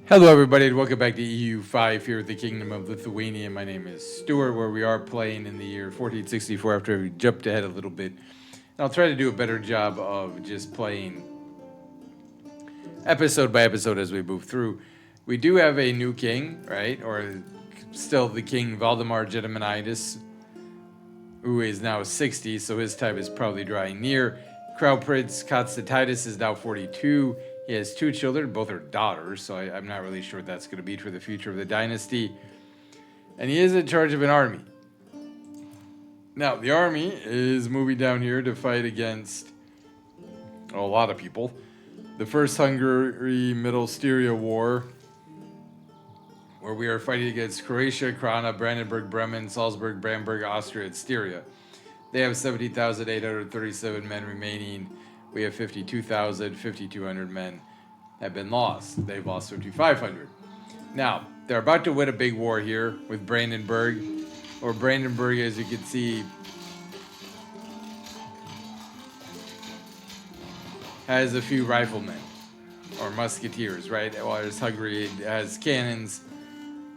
Hello, everybody, and welcome back to EU5 here at the Kingdom of Lithuania. My name is Stuart, where we are playing in the year 1464 after we jumped ahead a little bit. And I'll try to do a better job of just playing episode by episode as we move through. We do have a new king, right? Or still the king Valdemar Gediminitis, who is now 60, so his time is probably drawing near. Crown Prince Constantius is now 42. He has two children, both are daughters, so I'm not really sure what that's going to be for the future of the dynasty. And he is in charge of an army. Now, the army is moving down here to fight against a lot of people. The First Hungary Middle Styria War, where we are fighting against Croatia, Krana, Brandenburg, Bremen, Salzburg, Bamberg, Austria, and Styria. They have 17,837 men remaining. We have 52,000, 5,200 men have been lost. They've lost 5,500. Now, they're about to win a big war here with Brandenburg. Or Brandenburg, as you can see, has a few riflemen. Or musketeers, right? Whereas Hungary has cannons.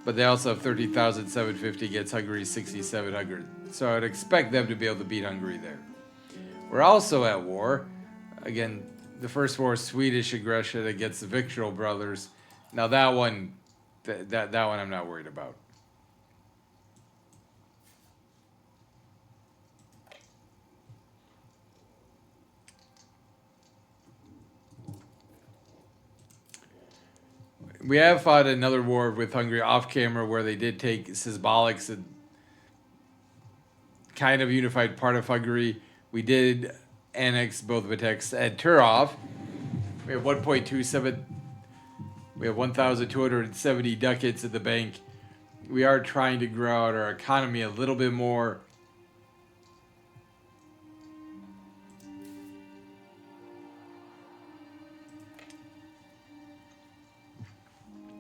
But they also have 30,750 against Hungary's 6,700. So I'd expect them to be able to beat Hungary there. We're also at war. Again, the first war, Swedish aggression against the Victual brothers. Now that one, that one I'm not worried about. We have fought another war with Hungary off camera where they did take Sysbolics and kind of unified part of Hungary. We did annex both Vitex and Turov. We have 1.27. We have 1,270 ducats in the bank. We are trying to grow out our economy a little bit more.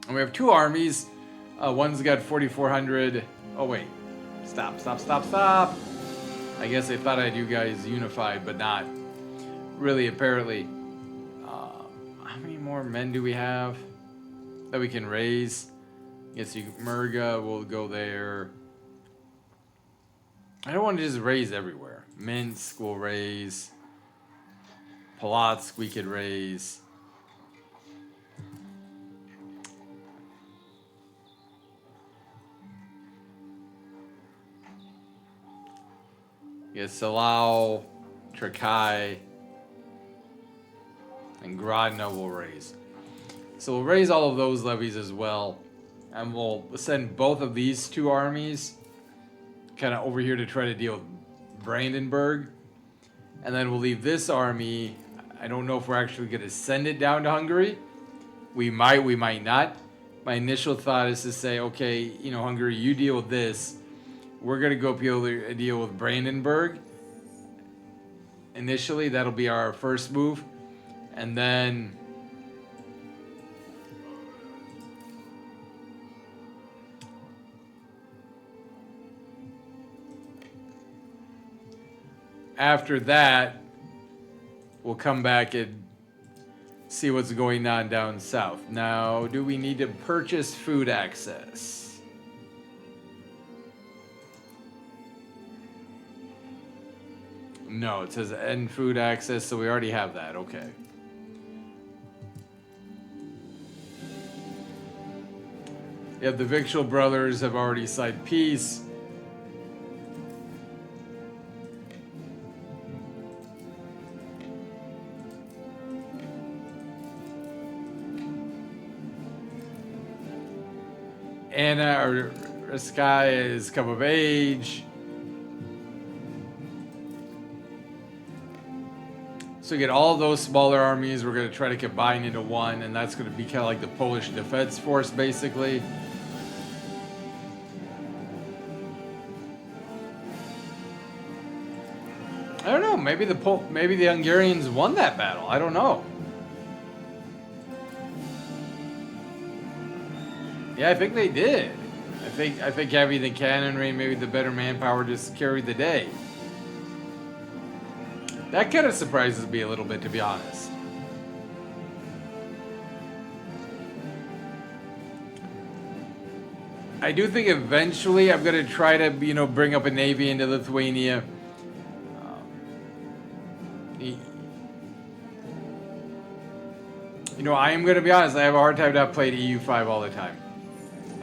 And we have two armies. One's got 4,400. Oh, wait. Stop. I guess I thought I had you guys unified, but not really, apparently. How many more men do we have that we can raise? Yes, Murga will go there. I don't want to just raise everywhere. Minsk will raise. Polotsk we could raise. Yes, Salau, Trakai, and Grodno will raise. So we'll raise all of those levies as well. And we'll send both of these two armies kind of over here to try to deal with Brandenburg. And then we'll leave this army. I don't know if we're actually going to send it down to Hungary. We might not. My initial thought is to say, okay, Hungary, you deal with this. We're going to go deal with Brandenburg. Initially, that'll be our first move. And then after that, we'll come back and see what's going on down south. Now, do we need to purchase food access? No, it says end food access, so we already have that. Okay. Yeah, the Victual brothers have already signed peace. Anna or Sky is come of age. So we get all of those smaller armies. We're going to try to combine into one, and that's going to be kind of like the Polish Defense Force, basically. I don't know. Maybe the Hungarians won that battle. I don't know. Yeah, I think they did. I think having the cannonry, maybe the better manpower, just carried the day. That kind of surprises me a little bit, to be honest. I do think eventually I'm gonna try to, bring up a navy into Lithuania. Um, I am gonna be honest. I have a hard time not playing EU5 all the time.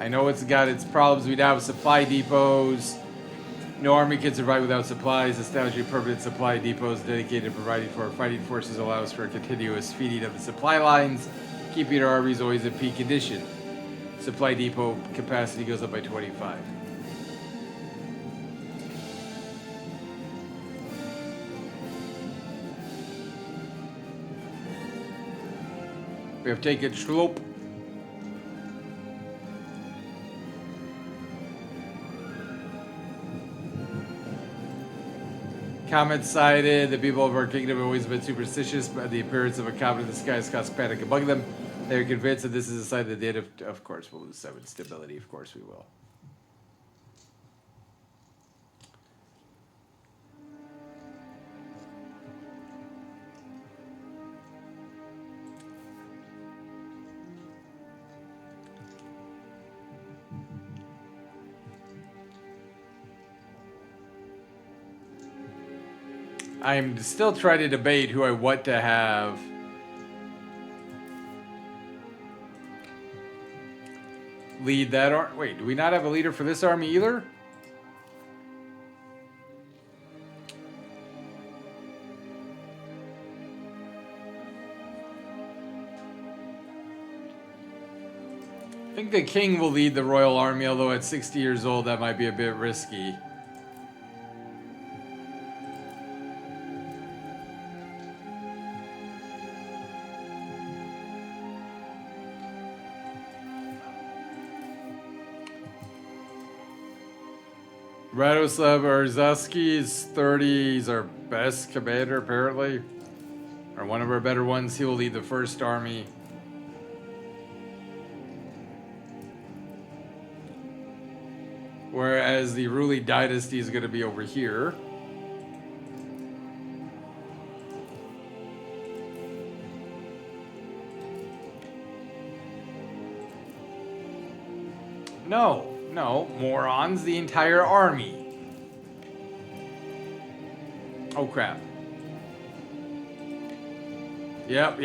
I know it's got its problems. We now have supply depots. No army can survive without supplies. Establishing permanent supply depots dedicated to providing for our fighting forces allows for a continuous feeding of the supply lines, keeping our armies always in peak condition. Supply depot capacity goes up by 25. We have taken Schloop. Comet cited the people of our kingdom have always been superstitious, but the appearance of a comet in the sky has caused panic among them. They are convinced that this is a sign that the end of course, we'll lose 7 stability. Of course we will. I'm still trying to debate who I want to have. Lead that army. Wait, do we not have a leader for this army either? I think the king will lead the royal army, although at 60 years old that might be a bit risky. Radoslav Arzaski is 30. He's our best commander, apparently. Or one of our better ones. He will lead the first army. Whereas the ruling dynasty is going to be over here. No, morons, the entire army. Oh crap. Yep.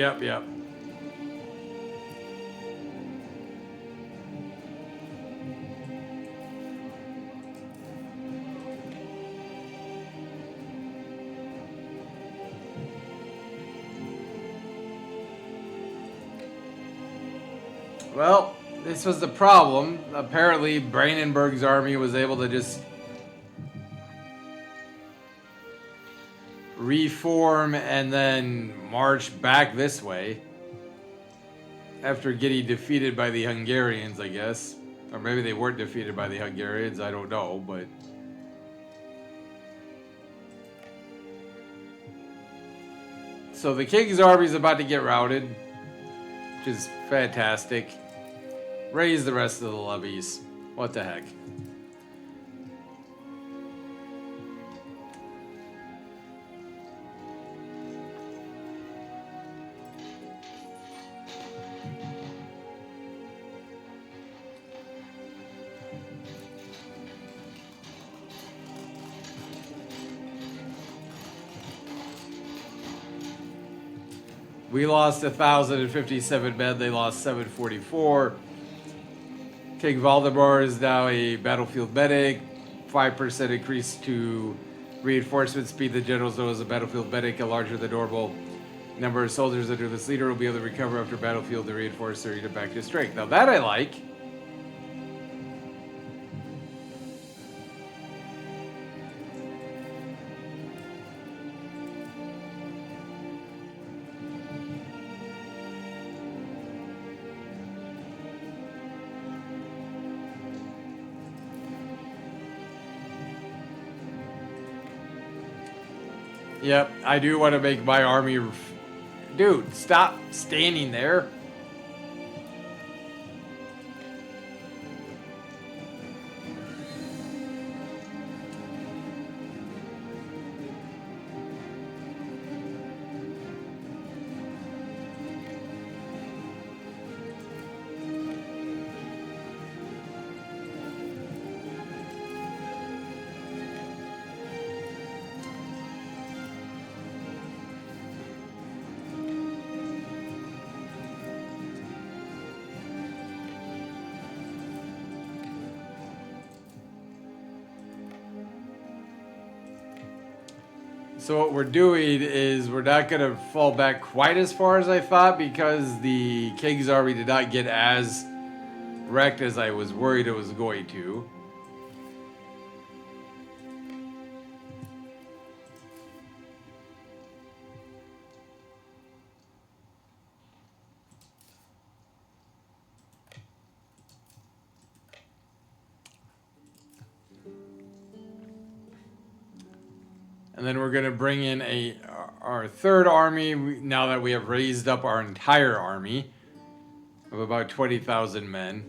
Well, this was the problem. Apparently, Brandenburg's army was able to just reform and then march back this way after getting defeated by the Hungarians, I guess. Or maybe they weren't defeated by the Hungarians, I don't know, but... So the king's army is about to get routed, which is fantastic. Raise the rest of the levies. What the heck? We lost 1,057 men. They lost 744. King Valdemar is now a battlefield medic. 5% increase to reinforcement speed. The generals know as a battlefield medic, a larger than normal number of soldiers under this leader will be able to recover after battlefield to reinforce their unit back to strength. Now that I like. Yep, I do want to make my army... Dude, stop standing there. So what we're doing is we're not going to fall back quite as far as I thought because the King's army did not get as wrecked as I was worried it was going to. And then we're going to bring in our third army now that we have raised up our entire army of about 20,000 men.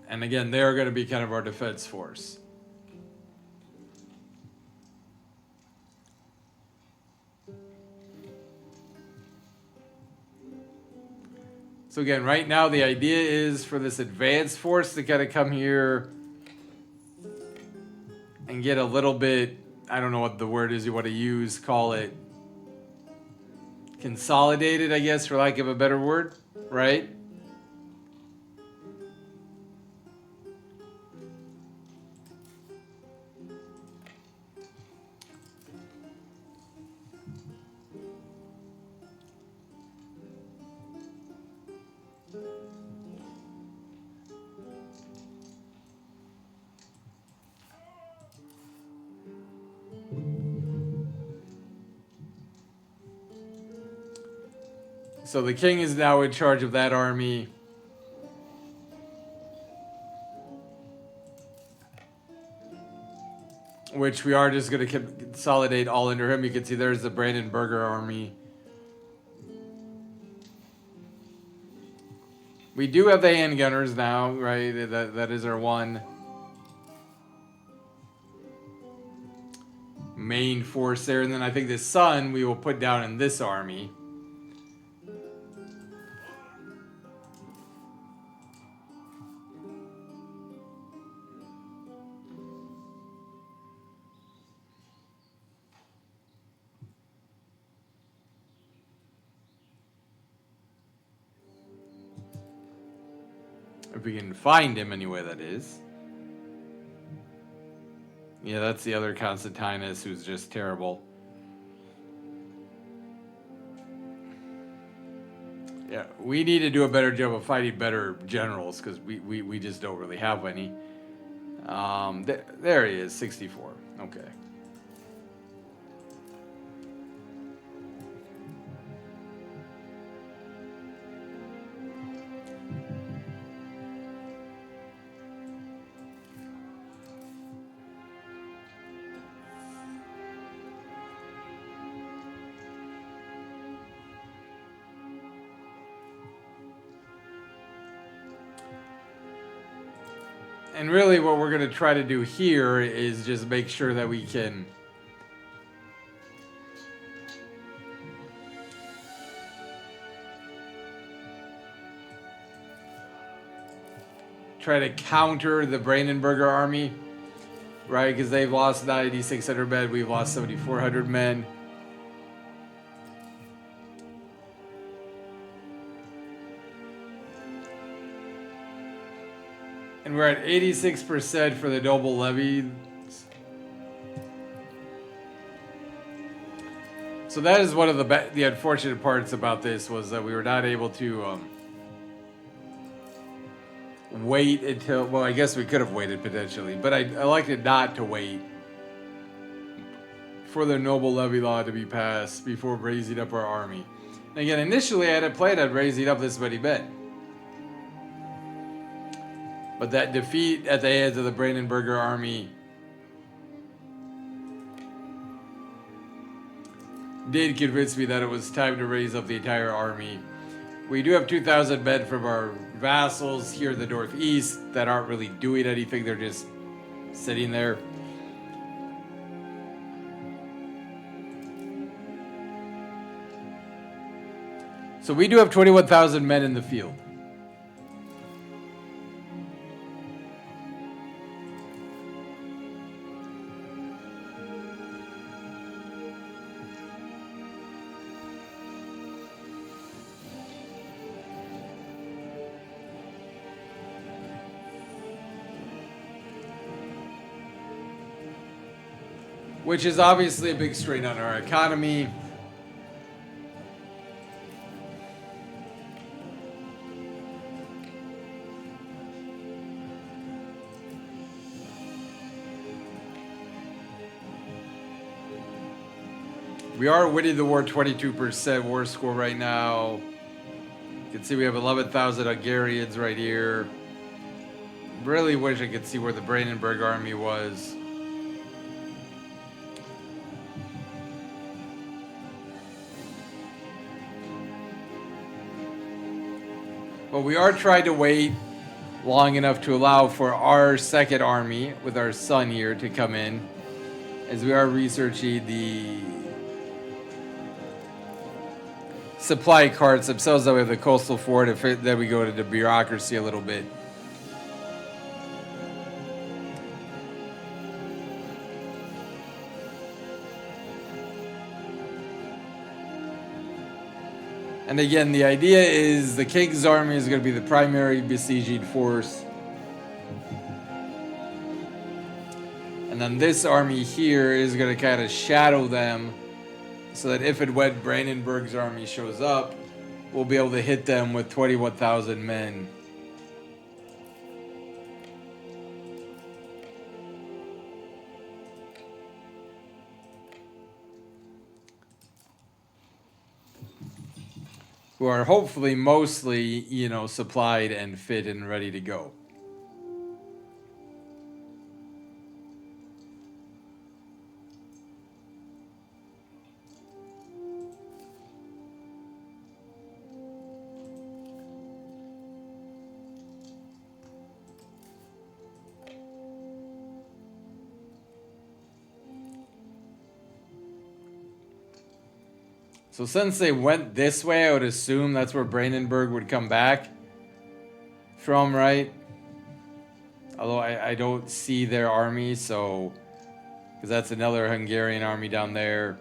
And again, they're going to be kind of our defense force. So again, right now the idea is for this advanced force to kind of come here and get a little bit, I don't know what the word is you want to use, call it consolidated, I guess, for lack of a better word, right? So the king is now in charge of that army. Which we are just going to consolidate all under him. You can see there's the Brandenburger army. We do have the handgunners now, right? That is our one main force there. And then I think the sun we will put down in this army. If we can find him anyway, that is. Yeah, that's the other Constantinus who's just terrible. Yeah, we need to do a better job of fighting better generals because we just don't really have any. There he is, 64. Okay. And really what we're going to try to do here is just make sure that we can try to counter the Brandenburger army, right? Because they've lost 9,600 men, we've lost 7,400 men. And we're at 86% for the noble levy. So that is one of the unfortunate parts about this was that we were not able to wait until, well, I guess we could have waited potentially, but I elected not to wait for the noble levy law to be passed before raising up our army. And again, initially I had a plan on raising up this many men. But that defeat at the hands of the Brandenburger army did convince me that it was time to raise up the entire army. We do have 2,000 men from our vassals here in the northeast that aren't really doing anything. They're just sitting there. So we do have 21,000 men in the field. which is obviously a big strain on our economy. We are winning the war, 22% war score right now. You can see we have 11,000 Hungarians right here. Really wish I could see where the Brandenburg army was. But we are trying to wait long enough to allow for our second army with our son here to come in, as we are researching the supply carts themselves. That we have the coastal fort, then we go to the bureaucracy a little bit. And again, the idea is the king's army is going to be the primary besieging force. And then this army here is going to kind of shadow them, so that if and when Brandenburg's army shows up, we'll be able to hit them with 21,000 men. Who are hopefully mostly, supplied and fit and ready to go. So since they went this way, I would assume that's where Brandenburg would come back from, right? Although I don't see their army, so... because that's another Hungarian army down there.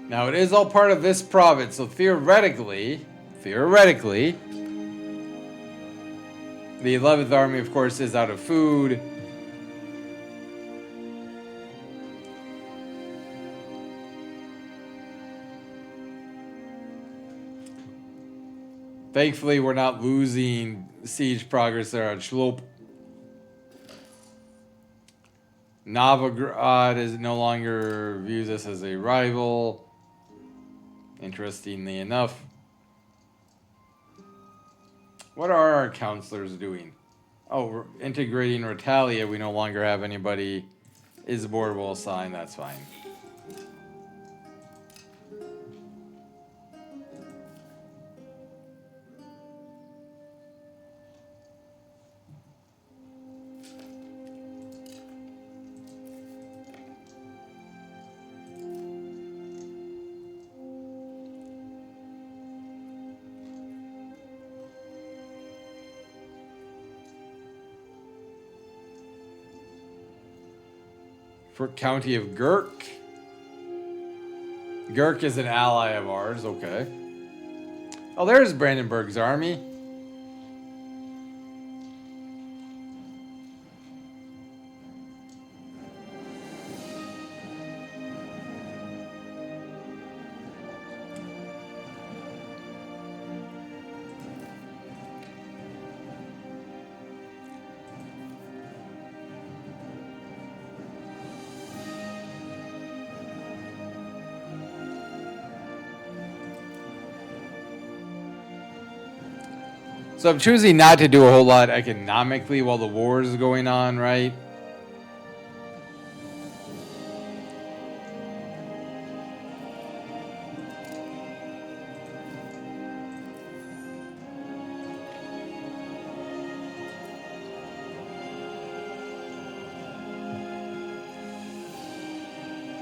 Now, it is all part of this province, so theoretically, the 11th Army, of course, is out of food. Thankfully, we're not losing siege progress there on Schlop. Novgorod is no longer views us as a rival. Interestingly enough. What are our counselors doing? Oh, we're integrating Retalia. We no longer have anybody. Is board will assign. That's fine. For County of Gurk. Gurk is an ally of ours, okay. Oh, there's Brandenburg's army. So I'm choosing not to do a whole lot economically while the war is going on, right?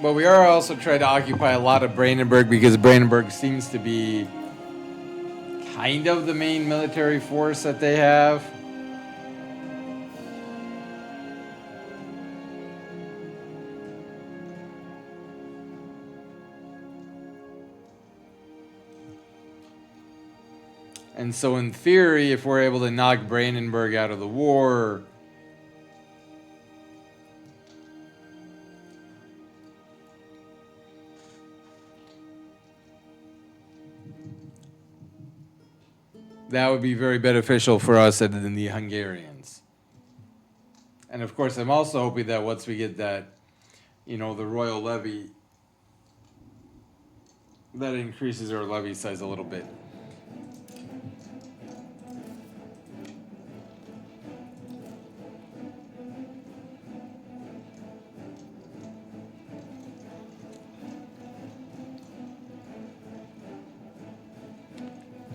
But we are also trying to occupy a lot of Brandenburg because Brandenburg seems to be kind of the main military force that they have. And so in theory, if we're able to knock Brandenburg out of the war, that would be very beneficial for us and the Hungarians. And of course, I'm also hoping that once we get that, the royal levy, that increases our levy size a little bit.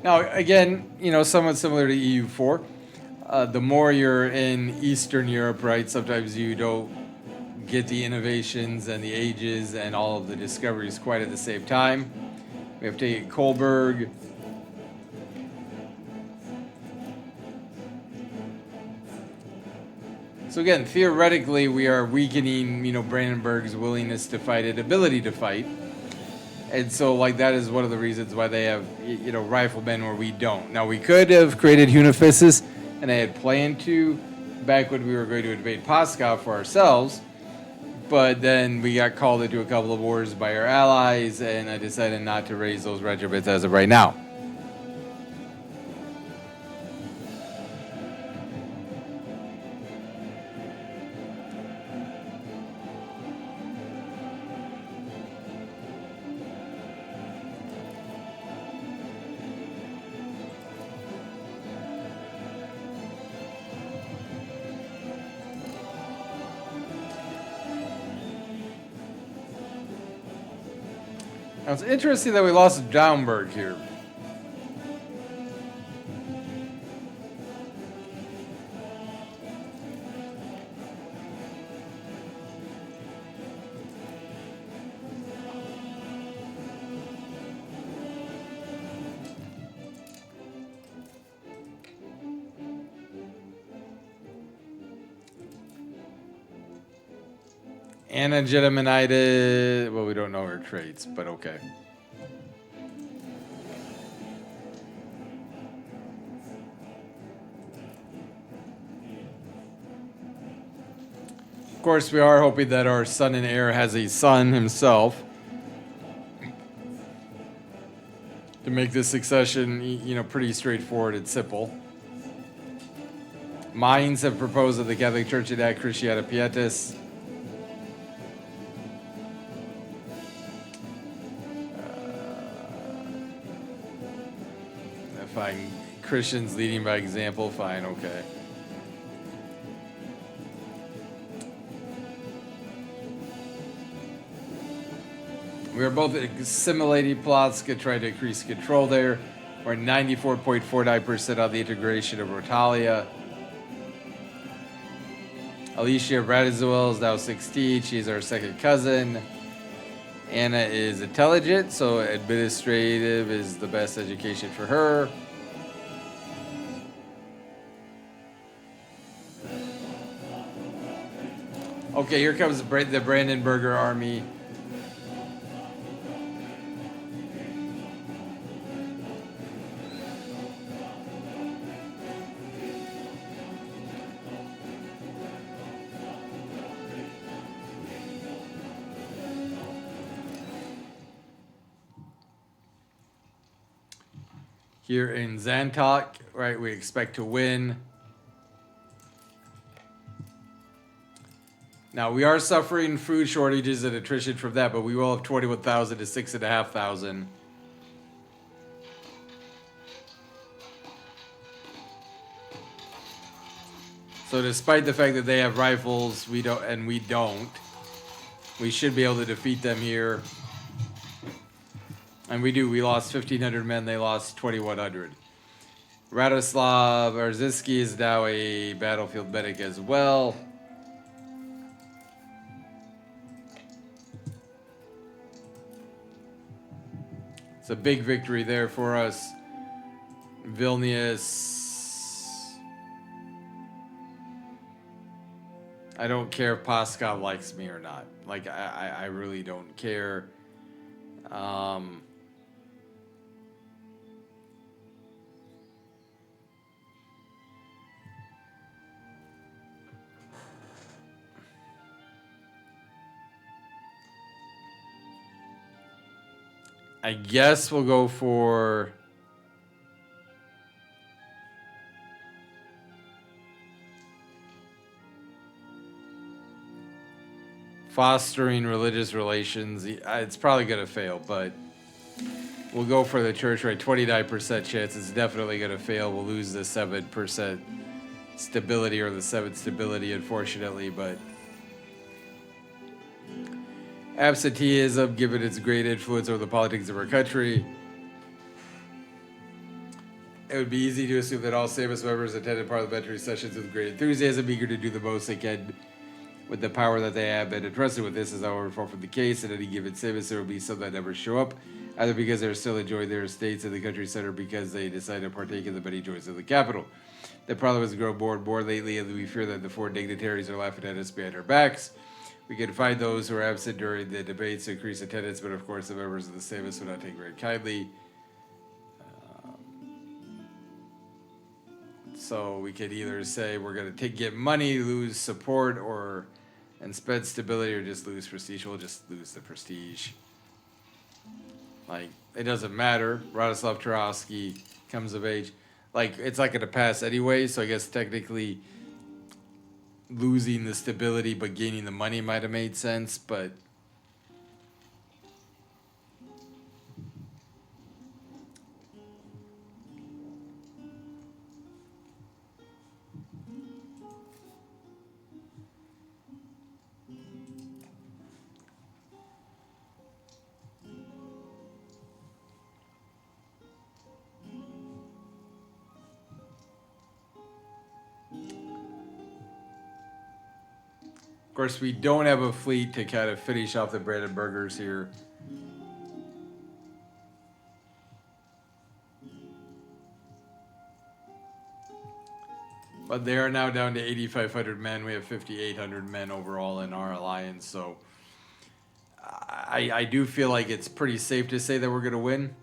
Now, again, somewhat similar to EU4. The more you're in Eastern Europe, right, sometimes you don't get the innovations and the ages and all of the discoveries quite at the same time. We have to take Kolberg. So again, theoretically, we are weakening, Brandenburg's willingness to fight and ability to fight. And so, that is one of the reasons why they have, riflemen where we don't. Now, we could have created Hunifisces, and I had planned to back when we were going to invade Pascal for ourselves. But then we got called into a couple of wars by our allies, and I decided not to raise those regiments as of right now. Now, it's interesting that we lost Daumberg here. Anna Geminidis, well, we don't know her traits, but okay. Of course, we are hoping that our son and heir has a son himself to make this succession, pretty straightforward and simple. Mainz have proposed that the Catholic Church enact Cruciata Pietas. Fine. Christians leading by example, fine, okay. We are both assimilating Plotska, trying to increase control there. We're 94.49% on the integration of Rotalia. Alicia Radziwill is now 16. She's our second cousin. Anna is intelligent, so administrative is the best education for her. Okay, here comes the Brandenburger army. Here in Zantok, right, we expect to win. Now, we are suffering food shortages and attrition from that, but we will have 21,000 to 6,500. So despite the fact that they have rifles, we don't, and we don't, we should be able to defeat them here. And we do. We lost 1,500 men. They lost 2,100. Radoslav Arziski is now a battlefield medic as well. It's a big victory there for us. Vilnius. I don't care if Paskov likes me or not. Like, I really don't care. I guess we'll go for fostering religious relations. It's probably going to fail, but we'll go for the church right. 29% chance. It's definitely going to fail. We'll lose the 7% stability or the 7 stability, unfortunately, but absenteeism, given its great influence over the politics of our country, it would be easy to assume that all Sejmis members attended parliamentary sessions with great enthusiasm, eager to do the most they can with the power that they have been entrusted with. This is, however, far from the case. In any given Sejmis, there will be some that never show up, either because they're still enjoying their estates in the country center, because they decide to partake in the many joys of the capital. The parliament has grown more and more lately, and we fear that the foreign dignitaries are laughing at us behind our backs. We can find those who are absent during the debates to increase attendance, but of course the members of the Sejmis would not take very kindly. So we could either say we're going to get money, lose support, and spend stability, or just lose prestige. We'll just lose the prestige. Like, it doesn't matter. Radoslav Turovsky comes of age. Like, it's not going to pass anyway, so I guess technically losing the stability but gaining the money might have made sense, but of course, we don't have a fleet to kind of finish off the Brandenburgers here. But they are now down to 8,500 men. We have 5,800 men overall in our alliance. So I do feel like it's pretty safe to say that we're going to win.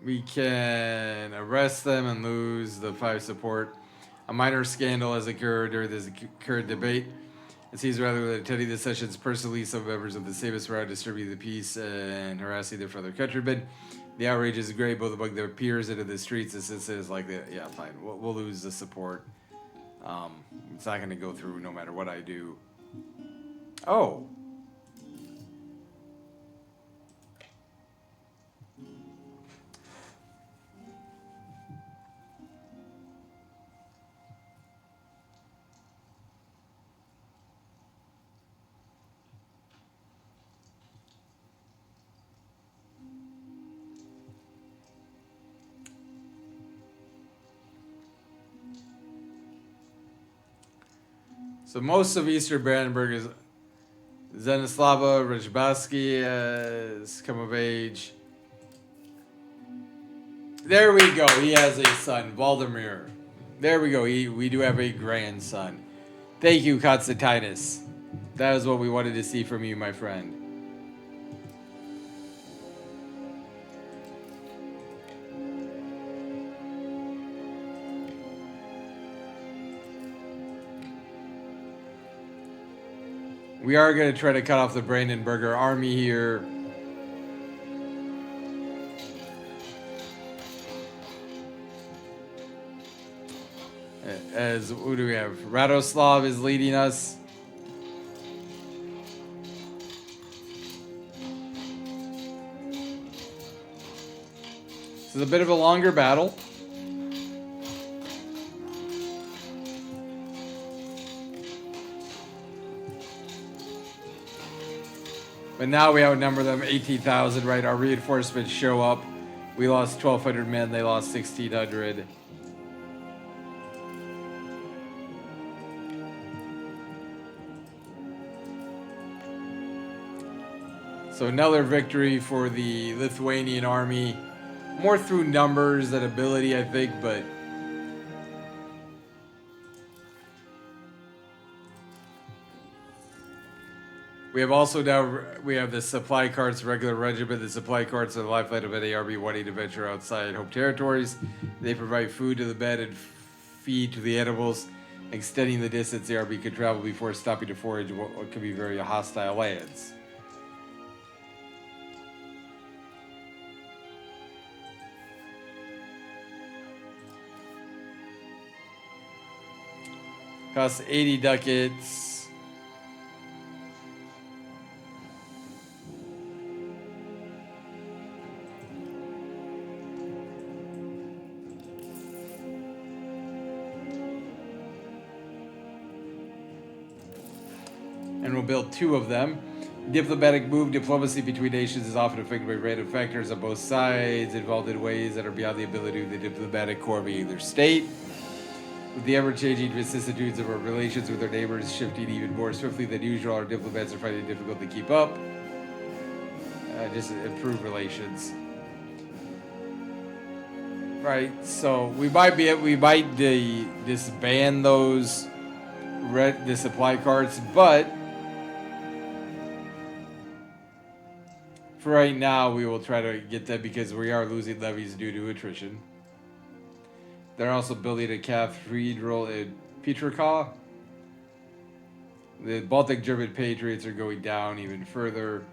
We can arrest them and lose the 5 support. A minor scandal has occurred during this current debate. It seems rather than attending the sessions personally, some members of the Sejmis were out distributing the peace and harassing their fellow countrymen. The outrage is great both among their peers and in the streets. The citizens like that. Yeah, fine. We'll lose the support. It's not going to go through no matter what I do. Oh. So most of Eastern Brandenburg is Zenislava Rajbaski has come of age. There we go. He has a son, Valdemir. There we go. We do have a grandson. Thank you, Constantinus. That is what we wanted to see from you, my friend. We are going to try to cut off the Brandenburger army here. As who do we have? Radoslav is leading us. This is a bit of a longer battle. But now we outnumber them 18,000, right? Our reinforcements show up. We lost 1,200 men. They lost 1,600. So another victory for the Lithuanian army. More through numbers than ability, I think, but... We have also now, we have the supply carts, regular regiment. The supply carts are the lifeline of any army wanting to venture outside home territories. They provide food to the men and feed to the animals, extending the distance the army could travel before stopping to forage what could be very hostile lands. Costs 80 ducats. And we'll build 2 of them. Diplomatic move. Diplomacy between nations is often affected by random factors on both sides, involved in ways that are beyond the ability of the diplomatic corps of either state. With the ever-changing vicissitudes of our relations with our neighbors shifting even more swiftly than usual, our diplomats are finding it difficult to keep up. Just improve relations. Right, so we might disband those the supply carts, but for right now we will try to get them because we are losing levies due to attrition. They're also building a cathedral in Petrika. The Baltic German patriots are going down even further.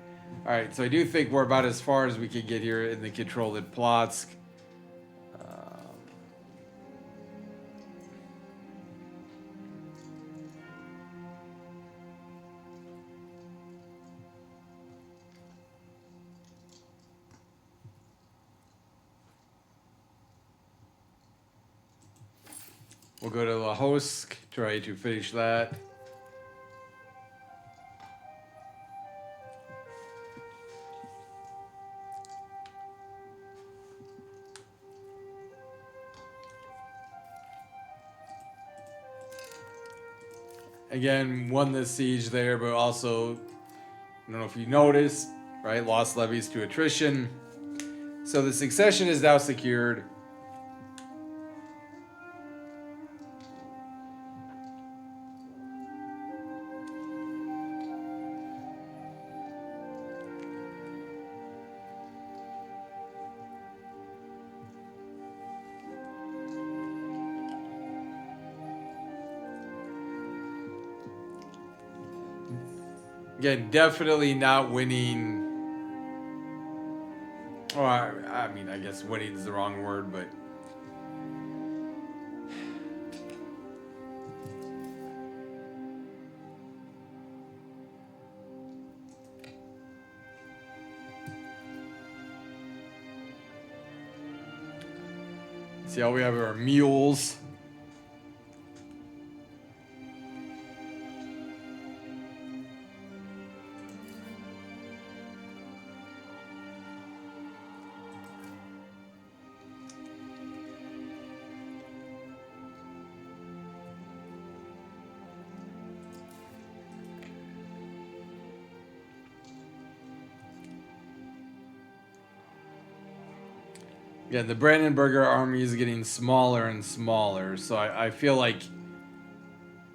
Alright, so I do think we're about as far as we can get here in the control at Plotsk. We'll go to Lahosk, try to finish that. Again, won this siege there, but also, I don't know if you noticed, right? Lost levies to attrition. So the succession is now secured. Again, definitely not winning. Or, I mean, I guess winning is the wrong word, but see how we have our mules. Yeah, the Brandenburger army is getting smaller and smaller, so I feel like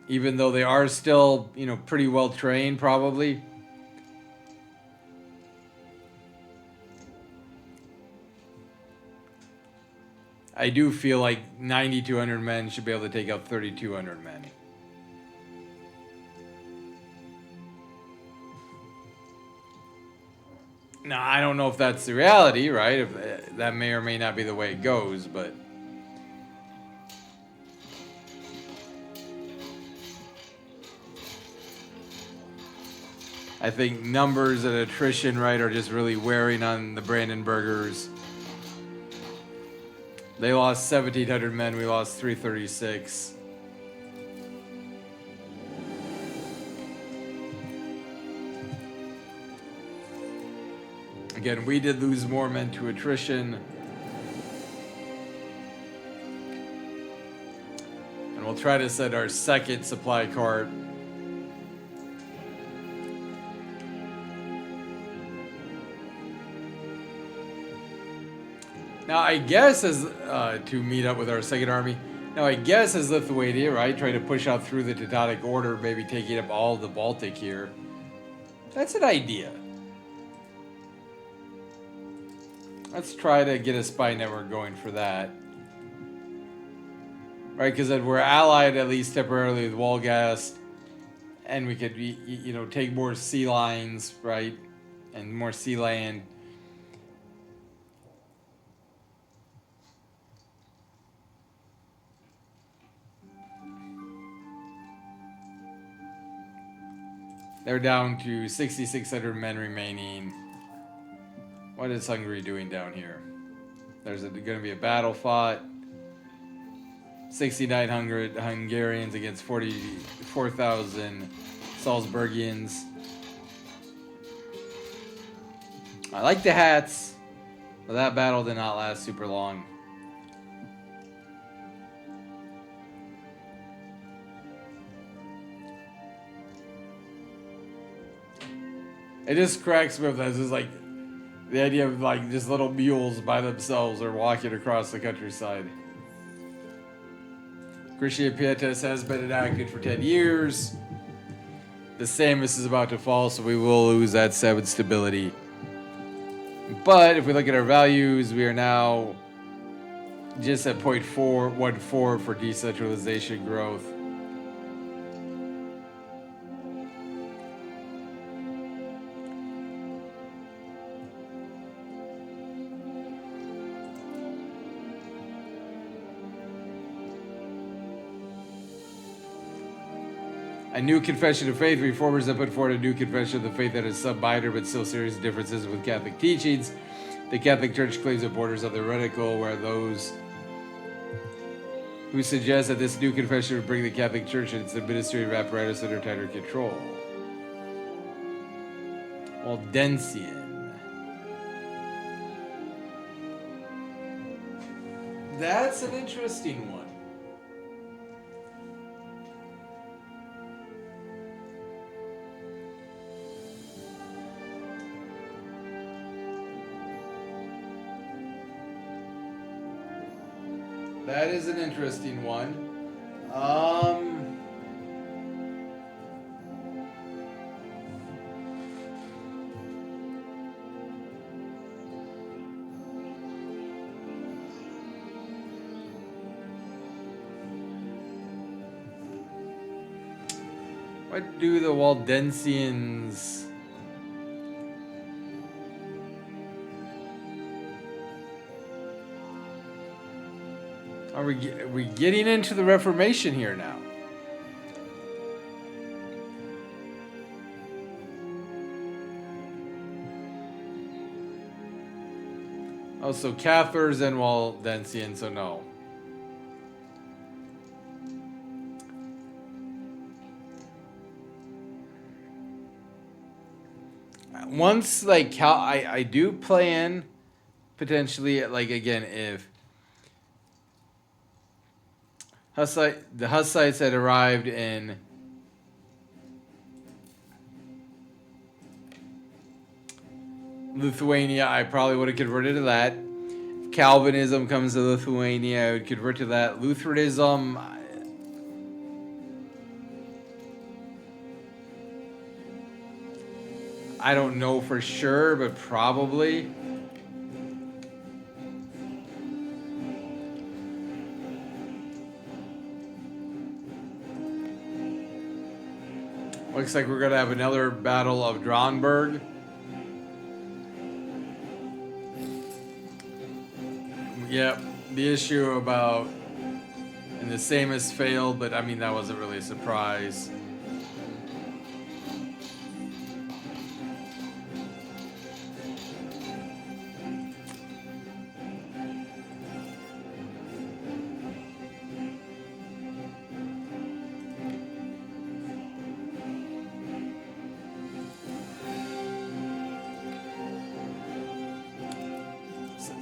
even though they are still, you know, pretty well trained, probably, I do feel like 9,200 men should be able to take out 3,200 men. Now, I don't know if that's the reality, right? If that may or may not be the way it goes, but I think numbers and attrition, right, are just really wearing on the Brandenburgers. They lost 1,700 men. We lost 336. again, we did lose more men to attrition. And we'll try to set our second supply cart. Now, I guess as to meet up with our second army. Now, I guess as Lithuania, right, try to push out through the Teutonic Order, maybe taking up all the Baltic here. That's an idea. Let's try to get a spy network going for that. Right, because then we're allied at least temporarily with Wolgast, and we could, you know, take more sea lines, right, and more sea land. They're down to 6,600 men remaining. What is Hungary doing down here? There's going to be a battle fought. 6,900 Hungarians against 44,000 Salzburgians. I like the hats, but that battle did not last super long. It just cracks me up. That's just like the idea of like just little mules by themselves or walking across the countryside. Crucia Pietas has been enacted for 10 years. The Samus is about to fall, so we will lose that 7 stability. But if we look at our values, we are now just at 0.414 for decentralization growth. A new confession of faith. Reformers have put forward a new confession of the faith that is some minor but still serious differences with Catholic teachings. The Catholic Church claims the borders of the heretical, where those who suggest that this new confession would bring the Catholic Church and its administrative apparatus under tighter control. Waldensian. That's an interesting one. That is an interesting one. What do the Waldensians... Are we getting into the Reformation here now? Oh, so Cathars and Waldensians, so no. Once, like, I do plan potentially, like, again, if the Hussites had arrived in Lithuania, I probably would have converted to that. If Calvinism comes to Lithuania, I would convert to that. Lutheranism, I don't know for sure, but probably. Looks like we're going to have another Battle of Dronberg. Yep, the issue about, and the Samus failed, but I mean, that wasn't really a surprise.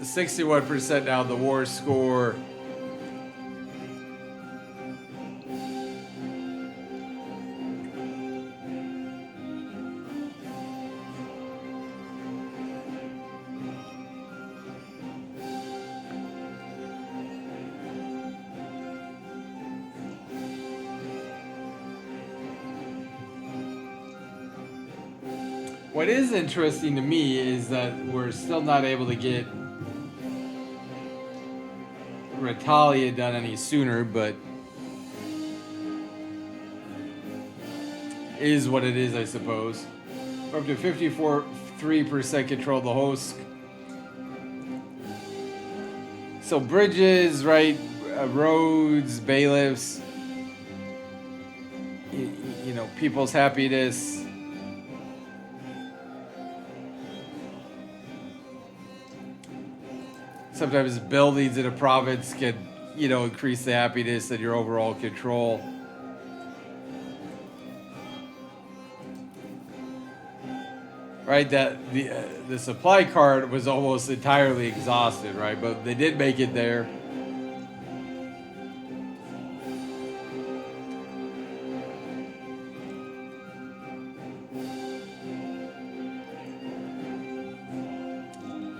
61% now the war score. What is interesting to me is that we're still not able to get Retalia done any sooner, but is what it is, I suppose. We're up to 54.3% control of the host. So bridges, right? Roads, bailiffs. You know, people's happiness. Sometimes buildings in a province can, you know, increase the happiness and your overall control. Right, that the supply cart was almost entirely exhausted, right? But they did make it there.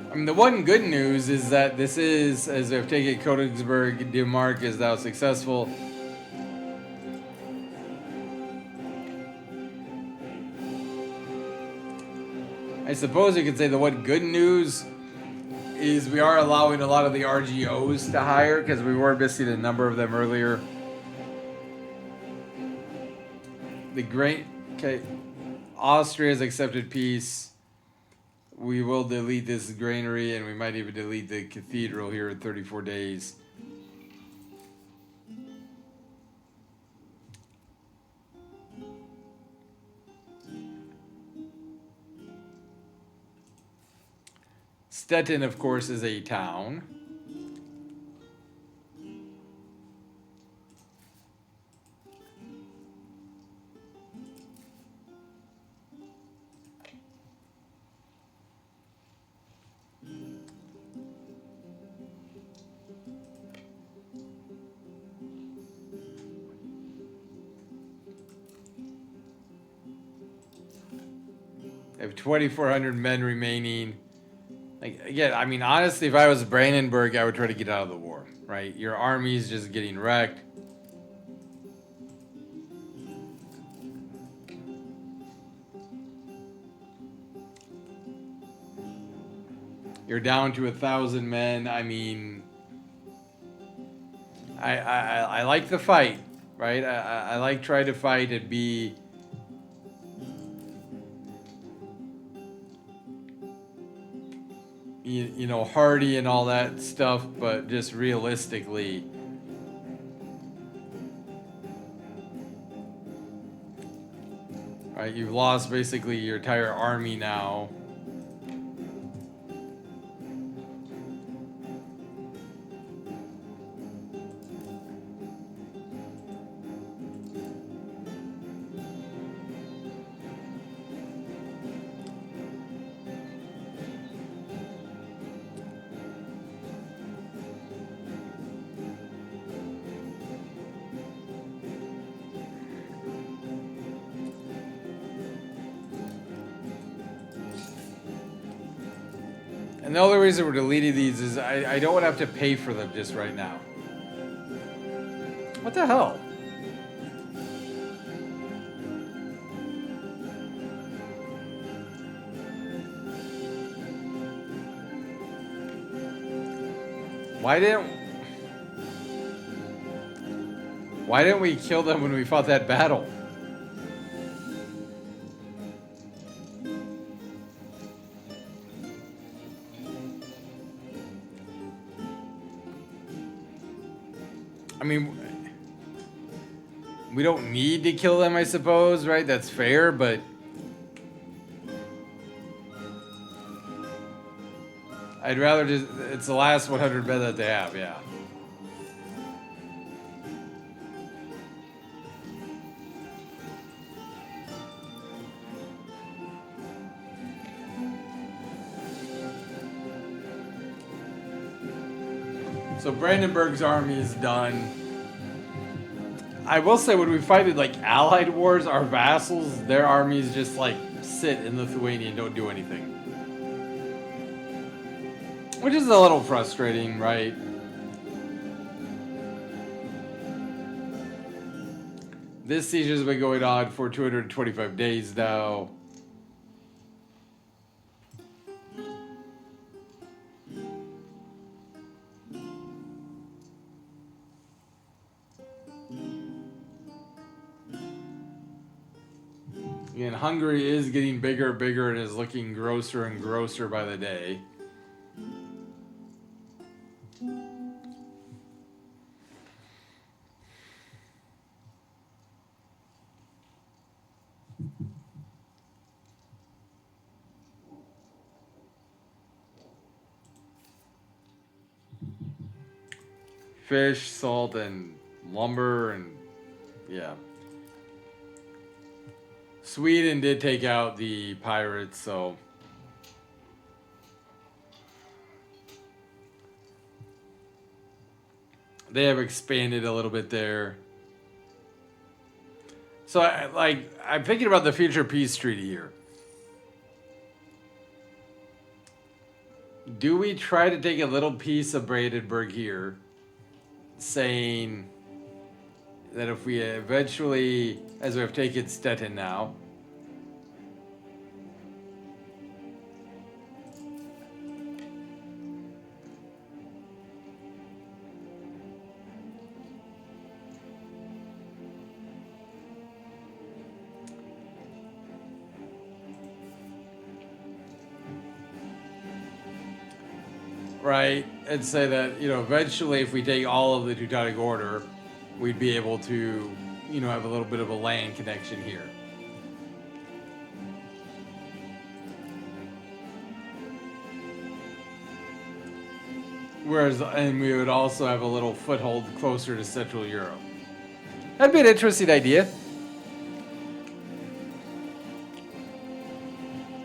I mean, the one good news is that this is, as I've taken Königsberg, Denmark is now successful. I suppose you could say the one good news is we are allowing a lot of the RGOs to hire because we were missing a number of them earlier. The great, okay, Austria's accepted peace. We will delete this granary and we might even delete the cathedral here in 34 days. Stettin, of course, is a town. I have 2,400 men remaining. Like, again, I mean, honestly, if I was Brandenburg, I would try to get out of the war, right? Your army's just getting wrecked. You're down to 1,000 men. I mean, I like the fight, right? I like trying to fight and be... You know, hardy and all that stuff, but just realistically, right? You've lost basically your entire army now. And the only reason we're deleting these is I don't want to have to pay for them just right now. What the hell? Why didn't we kill them when we fought that battle? I mean, we don't need to kill them, I suppose, right? That's fair, but... I'd rather just... It's the last 100 men that they have, yeah. So Brandenburg's army is done. I will say, when we fight in like allied wars, our vassals, their armies just like sit in Lithuania and don't do anything. Which is a little frustrating, right? This siege has been going on for 225 days now. And Hungary is getting bigger and bigger and is looking grosser and grosser by the day. Fish, salt, and lumber, and yeah. Sweden did take out the pirates, so they have expanded a little bit there. So, I'm thinking about the future peace treaty here. Do we try to take a little piece of Brandenburg here, saying that if we eventually, as we have taken Stettin now, right, and say that, you know, eventually if we take all of the Teutonic Order, we'd be able to, you know, have a little bit of a land connection here. Whereas, and we would also have a little foothold closer to Central Europe. That'd be an interesting idea.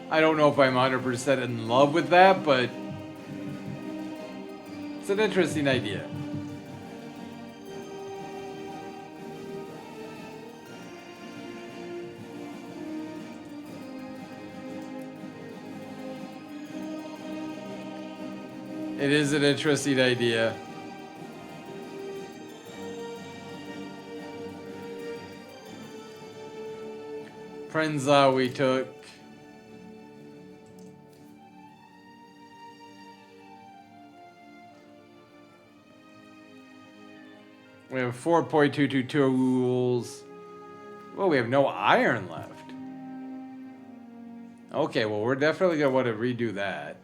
I don't know if I'm 100% in love with that, but it's an interesting idea. It is an interesting idea. Prenza we took. We have 4.22 tools. Well, we have no iron left. Okay, well, we're definitely going to want to redo that.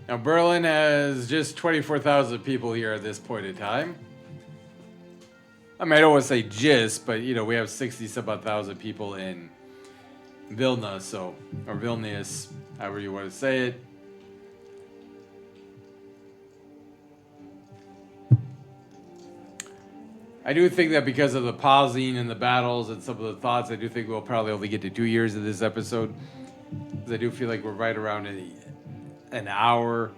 Now, Berlin has just 24,000 people here at this point in time. I mean, I don't want to say just, but, you know, we have 60-some thousand people in Vilna, so, or Vilnius, however you want to say it. I do think that because of the pausing and the battles and some of the thoughts, I do think we'll probably only get to 2 years of this episode. Because I do feel like we're right around an hour.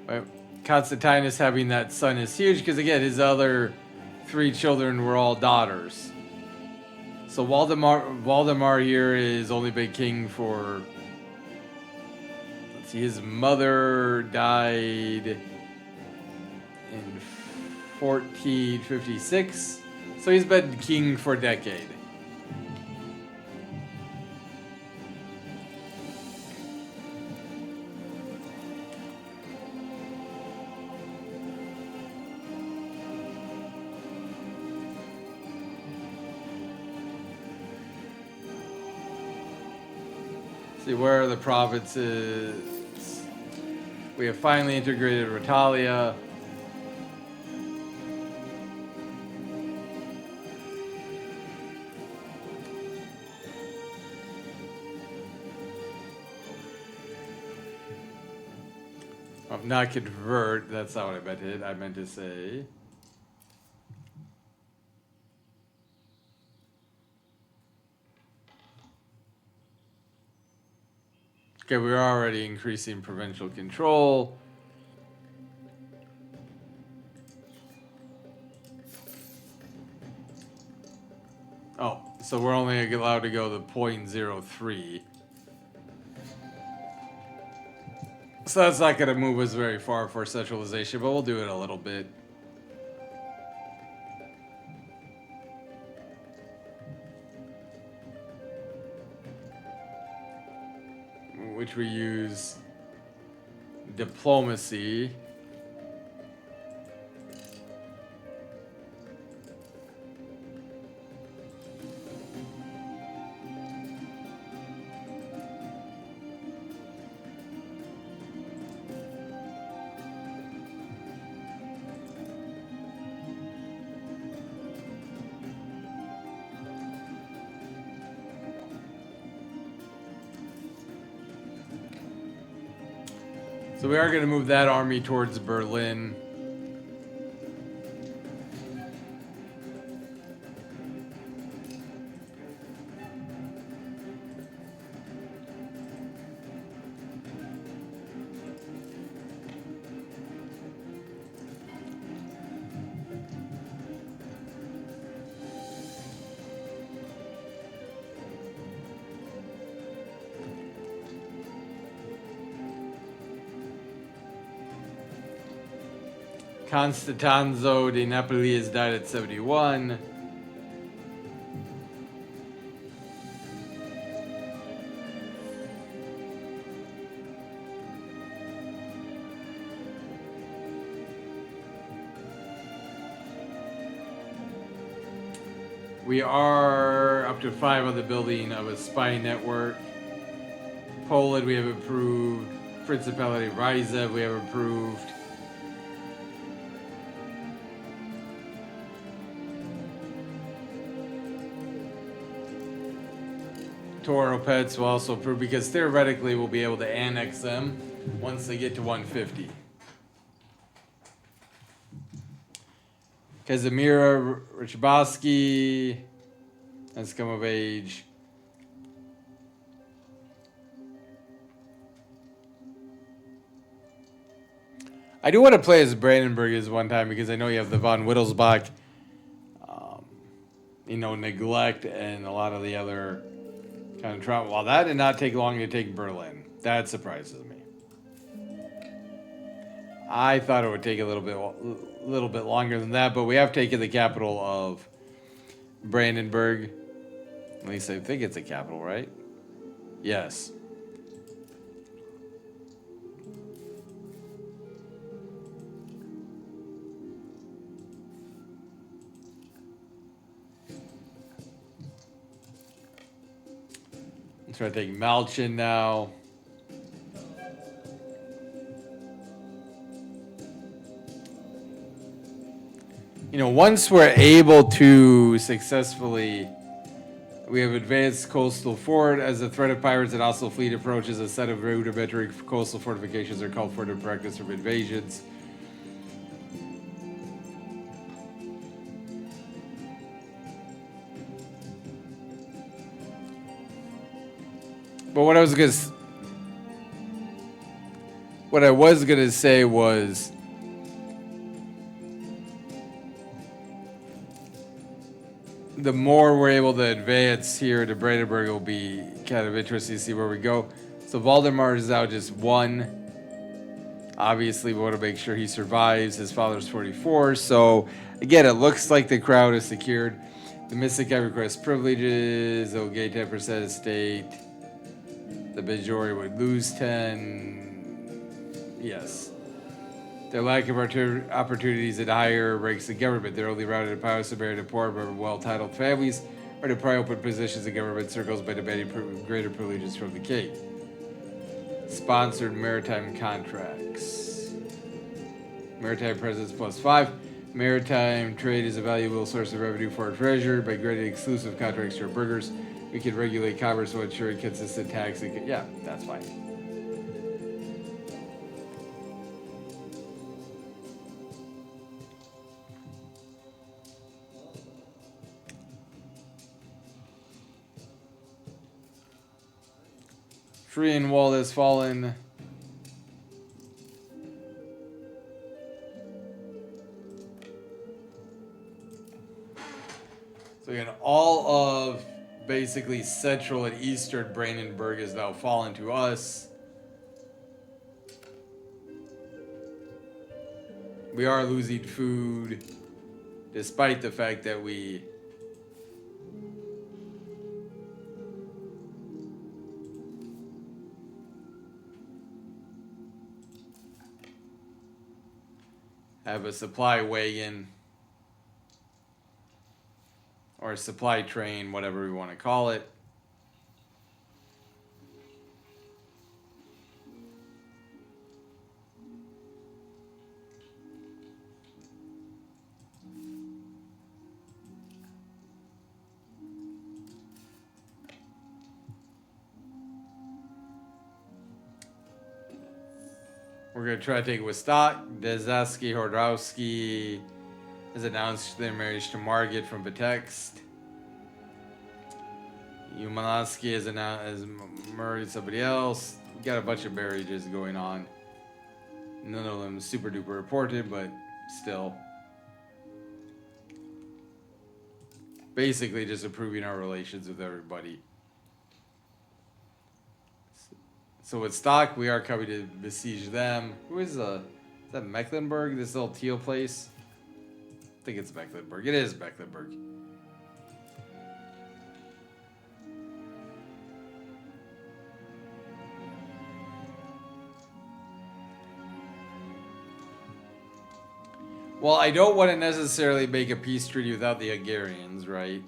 But Constantinus having that son is huge because, again, his other 3 children were all daughters. So Waldemar here is only been king for, let's See, his mother died in 1456, so he's been king for a decade. See, where are the provinces? We have finally integrated Ritalia. Not convert, that's not what I meant to, I meant to say. Okay, we're already increasing provincial control. Oh, so we're only allowed to go to 0.03. So that's not going to move us very far for centralization, but we'll do it a little bit. Which we use diplomacy. So we are going to move that army towards Berlin. Constanzo de Napoli has died at 71. We are up to 5 on the building of a spy network. Poland, we have approved. Principality of Riza, we have approved. Toro Pets will also approve because theoretically we'll be able to annex them once they get to 150. Kazimira Richbowski has come of age. I do want to play as Brandenburg as one time because I know you have the von Wittelsbach, neglect and a lot of the other kind of travel. Well, that did not take long to take Berlin. That surprises me. I thought it would take a little bit longer than that, but we have taken the capital of Brandenburg. At least I think it's a capital, right? Yes. Let's try to take Malchin now. Once we're able to successfully, we have advanced coastal fort as a threat of pirates and hostile fleet approaches. A set of rudimentary coastal fortifications are called for to practice from invasions. But what I was gonna say was, the more we're able to advance here to Brandenburg will be kind of interesting to see where we go. So Valdemar is now just 1. Obviously, we want to make sure he survives. His father's 44. So, again, it looks like the crowd is secured. The Mystic have request privileges. They'll gain 10% estate. The majority would lose 10. Yes. Their lack of opportunities at higher ranks in government. They're only routed to power severity to poor but well-titled families, or to pry open positions in government circles by demanding greater privileges from the king. Sponsored maritime contracts. Maritime presence +5. Maritime trade is a valuable source of revenue for our treasury. By granting exclusive contracts to our burghers, we can regulate commerce while ensuring consistent tax. Yeah, that's fine. Free wall has fallen. So again, all of basically central and eastern Brandenburg is now fallen to us. We are losing food, despite the fact that we have a supply wagon or a supply train, whatever we want to call it. We're going to try to take it with stock. Dezaski Hordowski has announced their marriage to Margit from Betext. Umalaski has married somebody else. We got a bunch of marriages going on. None of them super duper reported, but still. Basically just improving our relations with everybody. So with stock, we are coming to besiege them. Who is that Mecklenburg? This little teal place? I think it's Mecklenburg. It is Mecklenburg. Well, I don't want to necessarily make a peace treaty without the Hungarians, right?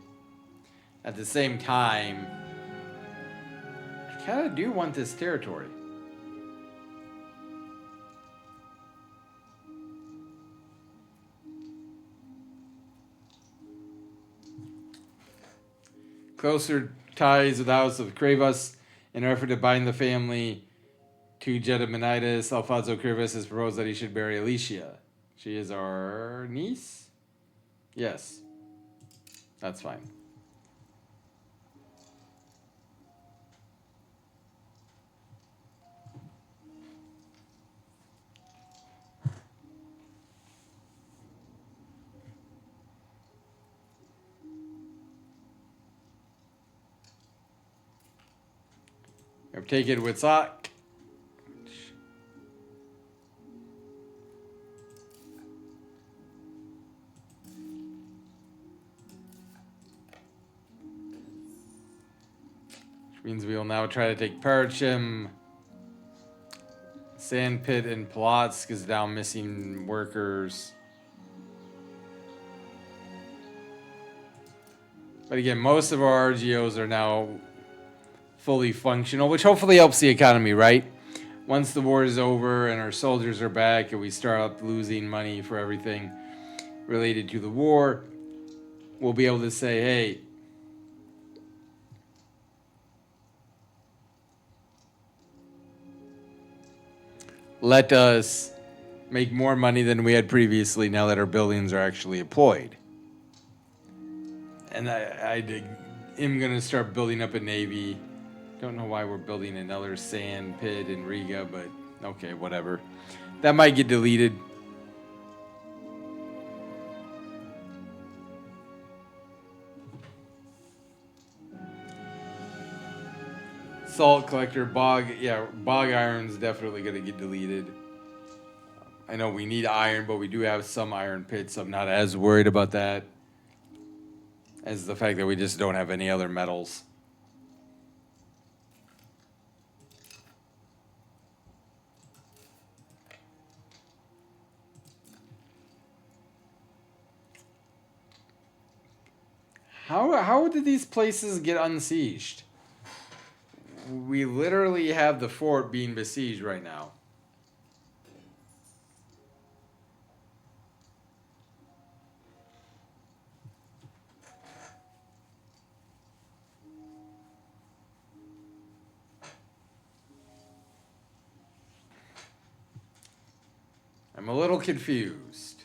At the same time, I kind of do want this territory. Closer ties with the House of Kravas in an effort to bind the family to Gediminitis. Alfonso Kravas has proposed that he should marry Alicia. She is our niece? Yes. That's fine. I've taken with Sock. Which means we will now try to take Parachim. Sandpit and Polotsk is now missing workers. But again, most of our RGOs are now fully functional, which hopefully helps the economy, right? Once the war is over and our soldiers are back and we start up losing money for everything related to the war, we'll be able to say, hey, let us make more money than we had previously now that our buildings are actually employed. And I am going to start building up a navy. Don't know why we're building another sand pit in Riga, but okay, whatever. That might get deleted. salt collector, bog. Yeah, bog iron's definitely gonna get deleted. I know we need iron, but we do have some iron pits. So I'm not as worried about that as the fact that we just don't have any other metals. How did these places get unsieged? We literally have the fort being besieged right now. I'm a little confused.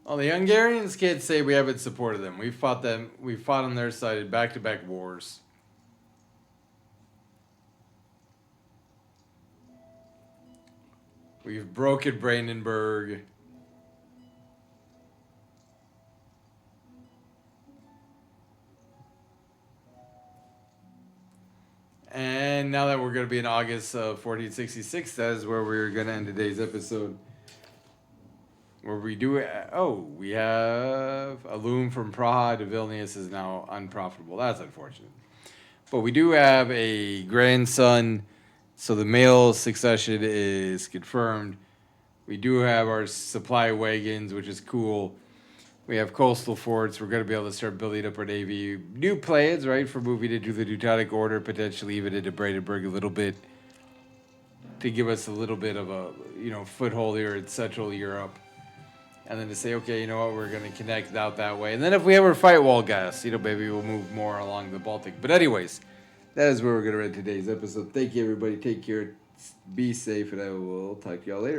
Well, the Hungarians can't say we haven't supported them. We fought them. We fought on their side in back-to-back wars. We've broken Brandenburg. And now that we're going to be in August of 1466, that is where we're going to end today's episode. Where we do, we have a loom from Praha to Vilnius is now unprofitable. That's unfortunate. But we do have a grandson, so the male succession is confirmed. We do have our supply wagons, which is cool. We have coastal forts. We're going to be able to start building up our navy. New plans, right, for moving into the Teutonic Order, potentially even into Brandenburg a little bit, to give us a little bit of a foothold here in Central Europe. And then to say, okay, you know what, we're going to connect out that way. And then if we ever fight wall gas, maybe we'll move more along the Baltic. But anyways, that is where we're going to end today's episode. Thank you, everybody. Take care. Be safe, and I will talk to y'all later.